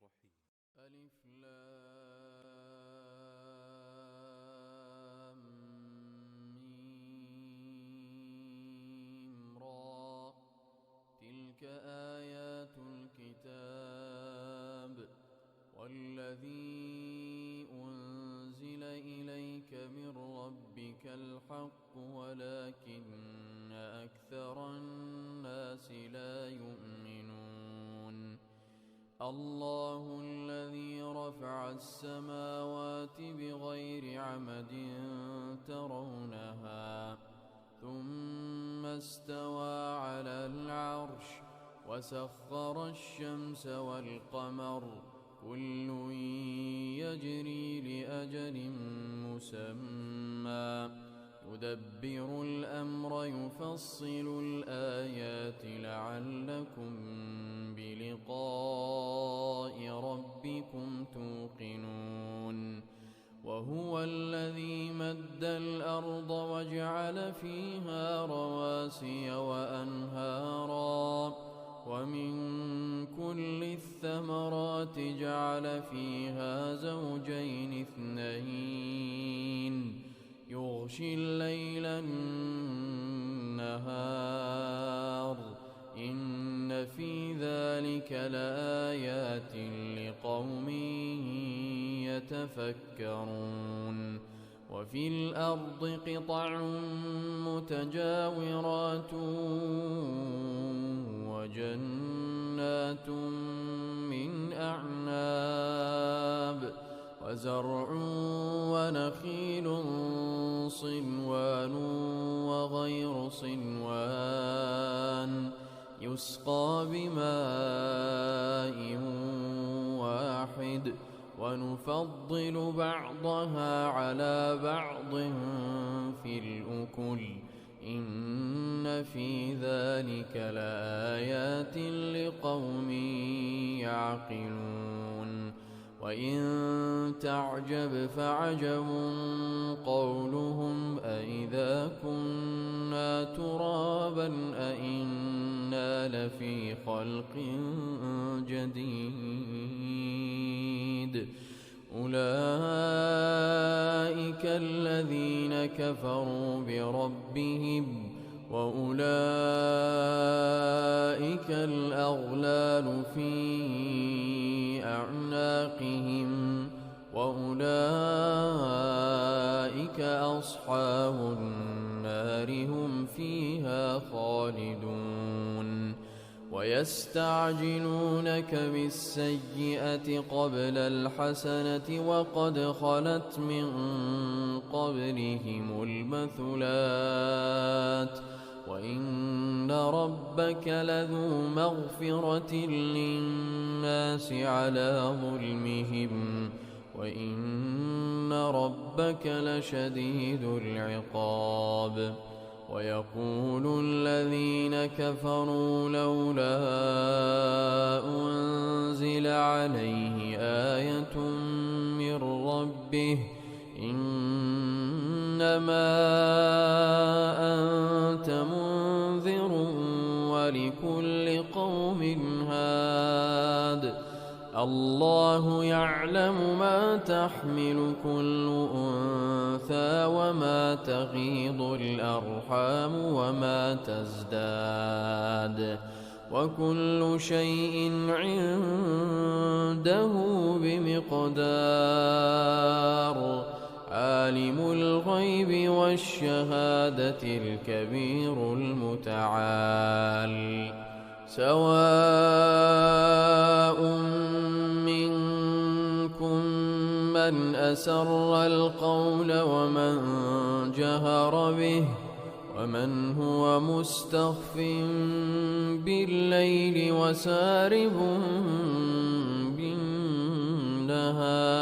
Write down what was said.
الرحيم. ألف لام ميم را. تلك آيات الكتاب والذي أنزل إليك من ربك الحق ولكن أكثر الناس لا يؤمنون. الله الذي رفع السماوات بغير عمد ترونها ثم استوى على العرش وسخر الشمس والقمر كل يجري لأجل مسمى يدبر الأمر يفصل الآيات لعلكم بلقاء ربكم توقنون. وهو الذي مد الأرض وجعل فيها رواسي وأنهارا ومن كل الثمرات جعل فيها زوجين اثنين يغشي الليل النهار إن في ذلك لآيات لقوم يتفكرون. وفي الأرض قطع متجاورات وجنات من أعناب وزرع ونخيل صنوان وغير صنوان يسقى بماء واحد ونفضل بعضها على بعض في الأكل إن في ذلك لآيات لقوم يعقلون. وإن تعجب فعجب قولهم أإذا كنا ترابا أإنا لفي خلق جديد أولئك الذين كفروا بربهم وأولئك الأغلال في أعناقهم وأولئك أصحاب النار هم فيها خالدون. ويستعجلونك بالسيئة قبل الحسنة وقد خلت من قبلهم المثلات وإن ربك لذو مغفرة للناس على ظلمهم وإن ربك لشديد العقاب. ويقول الذين كفروا لولا أنزل عليه آية من ربه إنما أنت منذر ولكل قوم هاد الله يعلم ما تحمل كل أنثى وما تغيض الأرحام وما تزداد وكل شيء عنده بمقدار. عالم الغيب والشهادة الكبير المتعال. سواء منكم من أسر القول ومن جهر به ومن هو مستخف بالليل وسارب بالنهار.